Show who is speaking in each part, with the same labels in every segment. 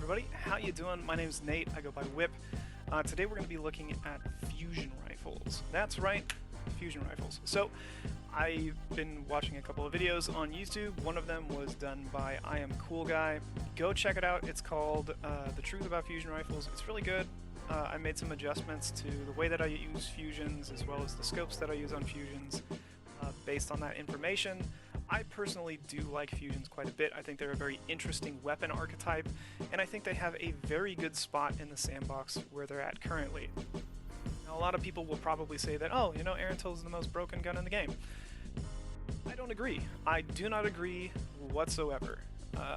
Speaker 1: everybody, how you doing? My name's Nate, I go by Whip. Today we're going to be looking at fusion rifles. That's right, fusion rifles. So, I've been watching a couple of videos on YouTube. One of them was done by I Am Cool Guy. Go check it out, it's called The Truth About Fusion Rifles. It's really good. I made some adjustments to the way that I use fusions, as well as the scopes that I use on fusions, based on that information. I personally do like fusions quite a bit. I think they're a very interesting weapon archetype, and I think they have a very good spot in the sandbox where they're at currently. Now, a lot of people will probably say that, oh, Erentil is the most broken gun in the game. I don't agree. I do not agree whatsoever.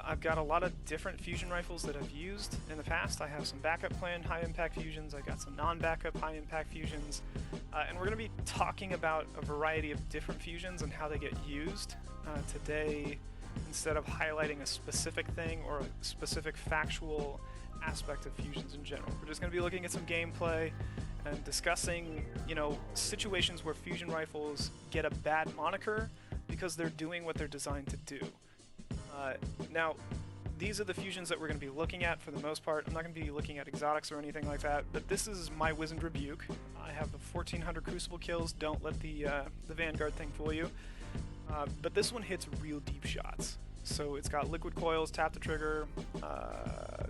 Speaker 1: I've got a lot of different fusion rifles that I've used in the past. I have some backup plan high-impact fusions, I got some non-backup high-impact fusions, and we're going to be talking about a variety of different fusions and how they get used today, instead of highlighting a specific thing or a specific factual aspect of fusions in general. We're just going to be looking at some gameplay and discussing, situations where fusion rifles get a bad moniker because they're doing what they're designed to do. Now, these are the fusions that we're going to be looking at for the most part. I'm not going to be looking at exotics or anything like that, but this is my Wizened Rebuke. I have the 1400 Crucible kills. Don't let the Vanguard thing fool you. But this one hits real deep shots. So it's got liquid coils, tap the trigger,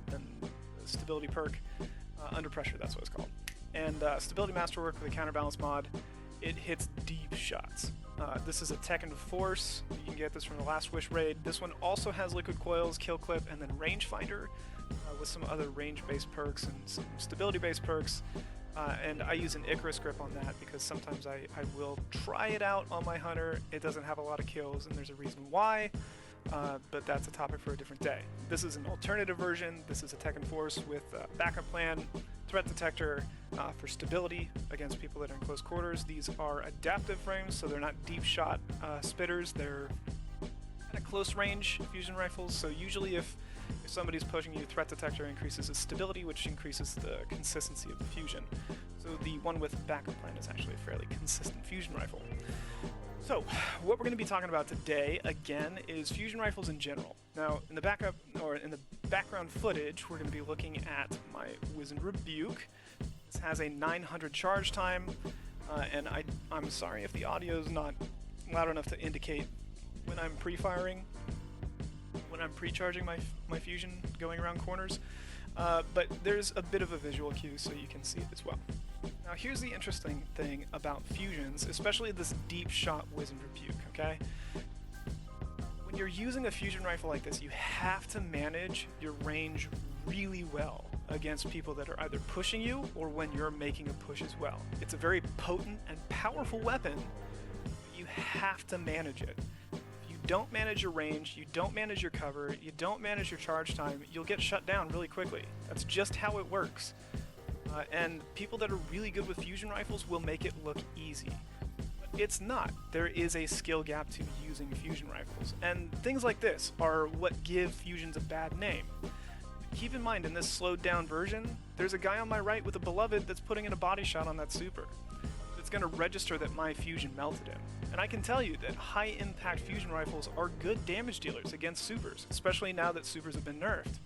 Speaker 1: then stability perk, under pressure, that's what it's called. And stability masterwork with a counterbalance mod. It hits deep shots. This is a Tekken Force. You can get this from the Last Wish raid. This one also has liquid coils, kill clip, and then rangefinder with some other range-based perks and some stability-based perks. And I use an Icarus grip on that because sometimes I will try it out on my hunter. It doesn't have a lot of kills, and there's a reason why, but that's a topic for a different day. This is an alternative version. This is a Tekken Force with backup plan, threat detector for stability against people that are in close quarters. These are adaptive frames, so they're not deep shot spitters. They're kind of close range fusion rifles, so usually if somebody's pushing you, threat detector increases its stability, which increases the consistency of the fusion. So the one with backup plan is actually a fairly consistent fusion rifle. So, what we're going to be talking about today, again, is fusion rifles in general. Now, in the backup, or in the background footage, we're going to be looking at my Wizened Rebuke. This has a 900 charge time, and I'm sorry if the audio is not loud enough to indicate when I'm pre-firing, when I'm pre-charging my fusion going around corners, but there's a bit of a visual cue so you can see it as well. Now here's the interesting thing about fusions, especially this deep shot Wizened Rebuke, okay? When you're using a fusion rifle like this, you have to manage your range really well against people that are either pushing you or when you're making a push as well. It's a very potent and powerful weapon, but you have to manage it. If you don't manage your range, you don't manage your cover, you don't manage your charge time, you'll get shut down really quickly. That's just how it works. And people that are really good with fusion rifles will make it look easy. But it's not. There is a skill gap to using fusion rifles, and things like this are what give fusions a bad name. Keep in mind, in this slowed down version, there's a guy on my right with a Beloved that's putting in a body shot on that super. It's going to register that my fusion melted him. And I can tell you that high impact fusion rifles are good damage dealers against supers, especially now that supers have been nerfed.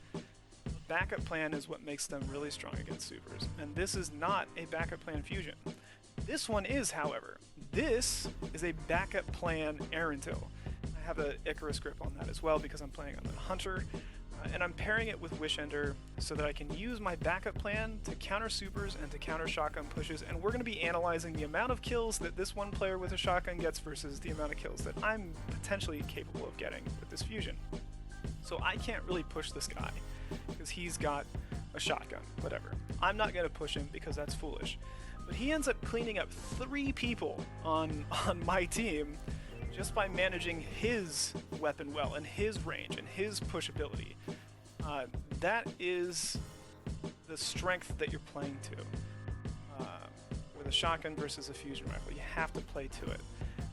Speaker 1: Backup plan is what makes them really strong against supers, and this is not a backup plan fusion. This one is, however. This is a backup plan Erentil. I have an Icarus grip on that as well because I'm playing on the Hunter, and I'm pairing it with Wishender so that I can use my backup plan to counter supers and to counter shotgun pushes, and we're going to be analyzing the amount of kills that this one player with a shotgun gets versus the amount of kills that I'm potentially capable of getting with this fusion. So I can't really push this guy because he's got a shotgun, whatever. I'm not going to push him because that's foolish. But he ends up cleaning up 3 people on my team just by managing his weapon well and his range and his pushability. That is the strength that you're playing to. With a shotgun versus a fusion rifle, you have to play to it.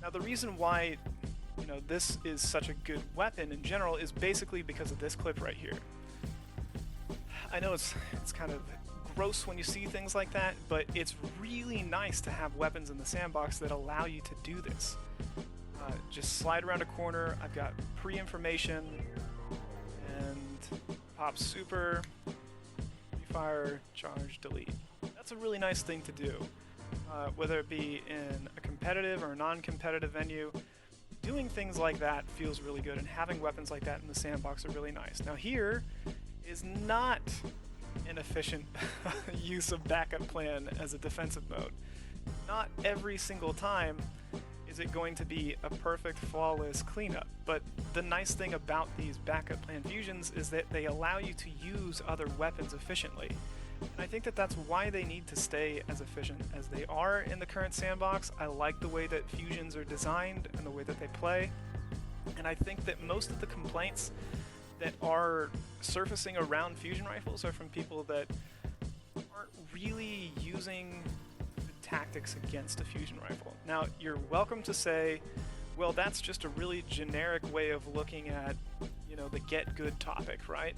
Speaker 1: Now the reason why this is such a good weapon in general is basically because of this clip right here. I know it's kind of gross when you see things like that, but it's really nice to have weapons in the sandbox that allow you to do this. Just slide around a corner, I've got pre-information, and if pop super, fire, charge, delete. That's a really nice thing to do, whether it be in a competitive or a non-competitive venue. Doing things like that feels really good, and having weapons like that in the sandbox are really nice. Now here is not an efficient use of backup plan as a defensive mode. Not every single time is it going to be a perfect, flawless cleanup, but the nice thing about these backup plan fusions is that they allow you to use other weapons efficiently. And I think that that's why they need to stay as efficient as they are in the current sandbox. I like the way that fusions are designed and the way that they play, and I think that most of the complaints that are surfacing around fusion rifles are from people that aren't really using tactics against a fusion rifle. Now, you're welcome to say, well, that's just a really generic way of looking at, the get good topic, right?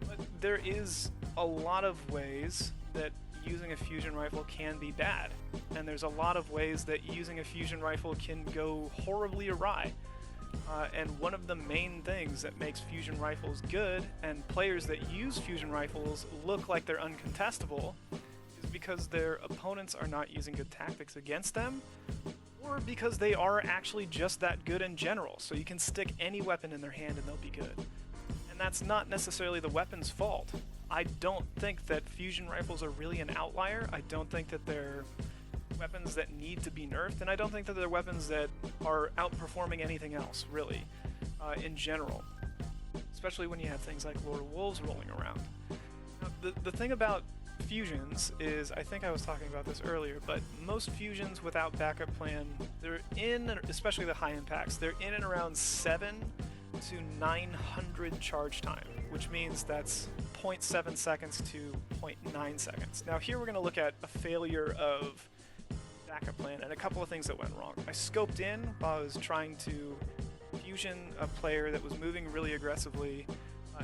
Speaker 1: But there is a lot of ways that using a fusion rifle can be bad, and there's a lot of ways that using a fusion rifle can go horribly awry. And one of the main things that makes fusion rifles good and players that use fusion rifles look like they're uncontestable is because their opponents are not using good tactics against them, or because they are actually just that good in general. So you can stick any weapon in their hand and they'll be good. And that's not necessarily the weapon's fault. I don't think that fusion rifles are really an outlier. I don't think that they're weapons that need to be nerfed, and I don't think that they're weapons that are outperforming anything else, really, in general. Especially when you have things like Lord of Wolves rolling around. Now, the thing about fusions is, I think I was talking about this earlier, but most fusions without backup plan, they're in, especially the high impacts, they're in and around 7 to 900 charge time, which means that's 0.7 seconds to 0.9 seconds. Now here we're going to look at a failure of backup plan and a couple of things that went wrong. I scoped in while I was trying to fusion a player that was moving really aggressively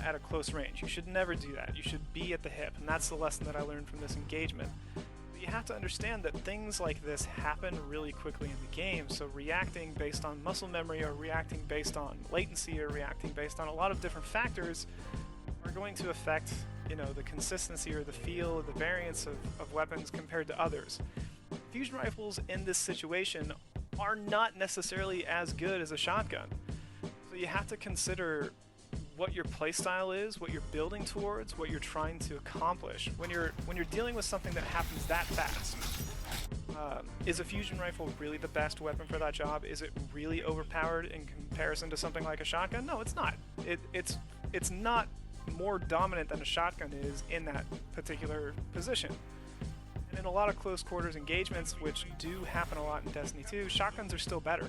Speaker 1: at a close range. You should never do that. You should be at the hip, and that's the lesson that I learned from this engagement. But you have to understand that things like this happen really quickly in the game, so reacting based on muscle memory or reacting based on latency or reacting based on a lot of different factors are going to affect, the consistency or the feel or the variance of weapons compared to others. Fusion rifles in this situation are not necessarily as good as a shotgun. So you have to consider what your playstyle is, what you're building towards, what you're trying to accomplish. When you're dealing with something that happens that fast, is a fusion rifle really the best weapon for that job? Is it really overpowered in comparison to something like a shotgun? No, it's not. It's not more dominant than a shotgun is in that particular position. And in a lot of close quarters engagements, which do happen a lot in Destiny 2, shotguns are still better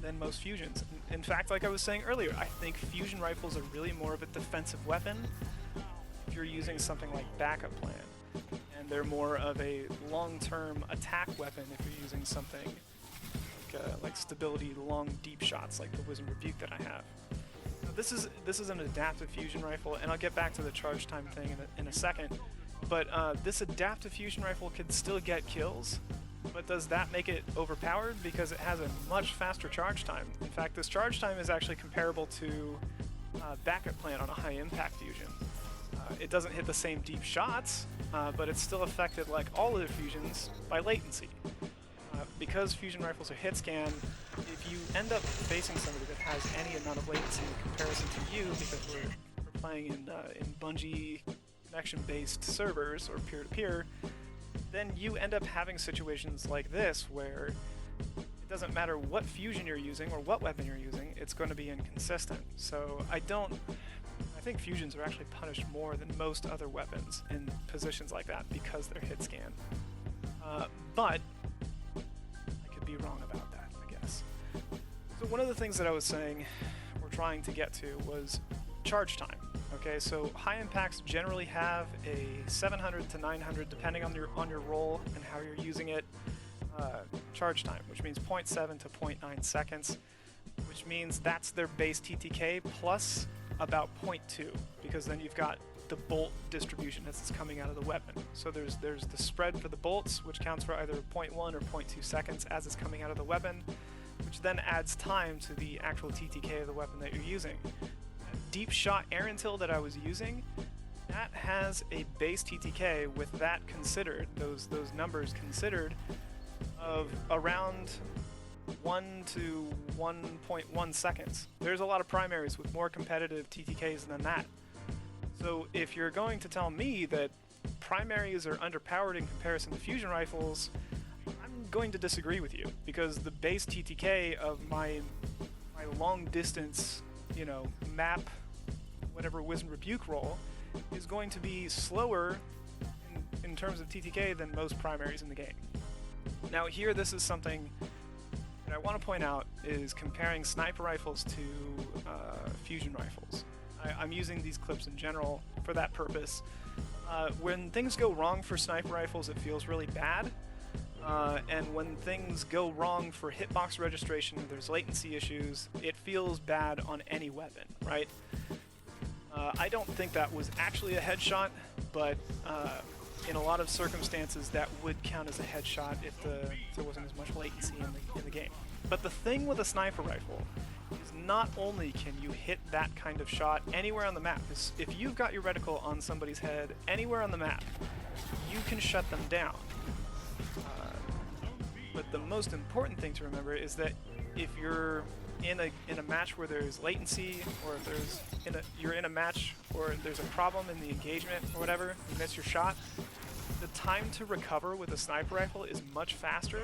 Speaker 1: than most fusions. In fact, like I was saying earlier, I think fusion rifles are really more of a defensive weapon if you're using something like backup plan. And they're more of a long-term attack weapon if you're using something like stability, long, deep shots like the Wisdom Rebuke that I have. Now, this is an adaptive fusion rifle, and I'll get back to the charge time thing in a second. But this adaptive fusion rifle can still get kills, but does that make it overpowered? Because it has a much faster charge time. In fact, this charge time is actually comparable to backup plan on a high impact fusion. It doesn't hit the same deep shots, but it's still affected like all other fusions by latency. Because fusion rifles are hit scan, if you end up facing somebody that has any amount of latency in comparison to you, because we're playing in Bungie connection-based servers or peer-to-peer, then you end up having situations like this where it doesn't matter what fusion you're using or what weapon you're using, it's going to be inconsistent. So I think fusions are actually punished more than most other weapons in positions like that because they're hit scan. But I could be wrong about that, I guess. So one of the things that I was saying we're trying to get to was charge time. Okay, so high impacts generally have a 700 to 900, depending on your role and how you're using it, charge time, which means 0.7 to 0.9 seconds, which means that's their base TTK plus about 0.2, because then you've got the bolt distribution as it's coming out of the weapon. So there's the spread for the bolts, which counts for either 0.1 or 0.2 seconds as it's coming out of the weapon, which then adds time to the actual TTK of the weapon that you're using. deep shot air until that I was using, that has a base TTK with that considered, those numbers considered, of around 1 to 1.1 seconds. There's a lot of primaries with more competitive TTKs than that. So if you're going to tell me that primaries are underpowered in comparison to fusion rifles, I'm going to disagree with you, because the base TTK of my long distance, you know, map, whatever Wizened Rebuke roll, is going to be slower in terms of TTK than most primaries in the game. Now here, this is something that I want to point out, is comparing sniper rifles to fusion rifles. I'm using these clips in general for that purpose. When things go wrong for sniper rifles, it feels really bad. And when things go wrong for hitbox registration, or there's latency issues, it feels bad on any weapon, right? I don't think that was actually a headshot, but in a lot of circumstances that would count as a headshot if there wasn't as much latency in the game. But the thing with a sniper rifle is not only can you hit that kind of shot anywhere on the map, if you've got your reticle on somebody's head anywhere on the map, you can shut them down. But the most important thing to remember is that if you're in a match where there's latency, or if you're in a match or there's a problem in the engagement or whatever, you miss your shot, the time to recover with a sniper rifle is much faster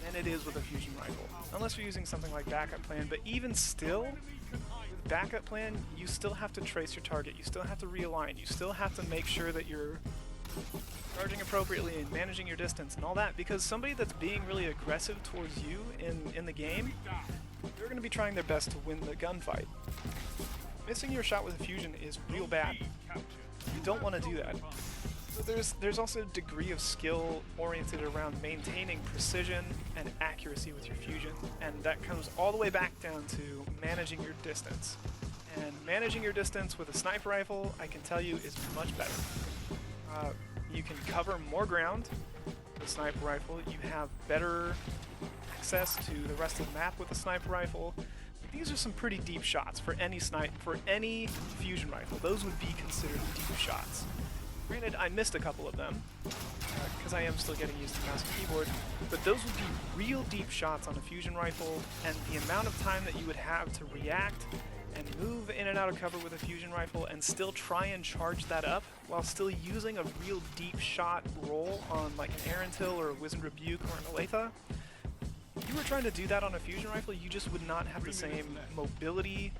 Speaker 1: than it is with a fusion rifle, unless you're using something like backup plan. But even still, with backup plan, you still have to trace your target, you still have to realign, you still have to make sure that you're charging appropriately and managing your distance and all that, because somebody that's being really aggressive towards you in the game, they're going to be trying their best to win the gunfight. Missing your shot with a fusion is real bad. You don't want to do that. So there's also a degree of skill oriented around maintaining precision and accuracy with your fusion, and that comes all the way back down to managing your distance. And managing your distance with a sniper rifle, I can tell you, is much better. You can cover more ground with a sniper rifle. You have better access to the rest of the map with a sniper rifle. But these are some pretty deep shots for any fusion rifle. Those would be considered deep shots. Granted, I missed a couple of them because I am still getting used to mouse and keyboard, but those would be real deep shots on a fusion rifle, and the amount of time that you would have to react and move in and out of cover with a fusion rifle and still try and charge that up while still using a real deep shot roll on like an air until or a Wizened Rebuke or an Olathe. If you were trying to do that on a fusion rifle, you just would not have the same mobility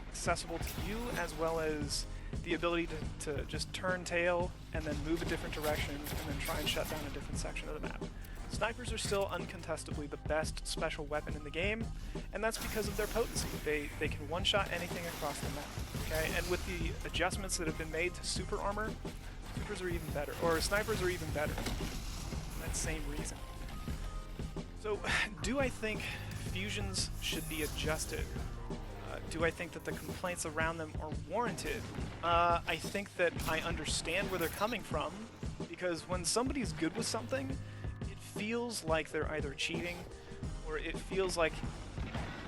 Speaker 1: accessible to you, as well as the ability to just turn tail and then move a different direction and then try and shut down a different section of the map. Snipers are still uncontestably the best special weapon in the game, and that's because of their potency. They can one-shot anything across the map, okay? And with the adjustments that have been made to super armor, supers are even better, or snipers are even better. That same reason. So, do I think fusions should be adjusted? Do I think that the complaints around them are warranted? I think that I understand where they're coming from, because when somebody's good with something, it feels like they're either cheating, or it feels like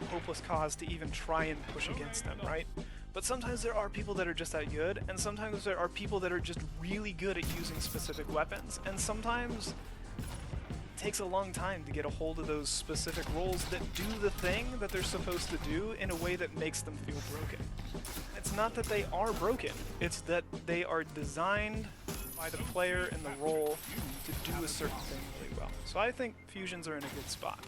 Speaker 1: a hopeless cause to even try and push against them, right? But sometimes there are people that are just that good, and sometimes there are people that are just really good at using specific weapons, and sometimes it takes a long time to get a hold of those specific rolls that do the thing that they're supposed to do in a way that makes them feel broken. It's not that they are broken, it's that they are designed by the player and the role to do a certain thing really well. So I think fusions are in a good spot.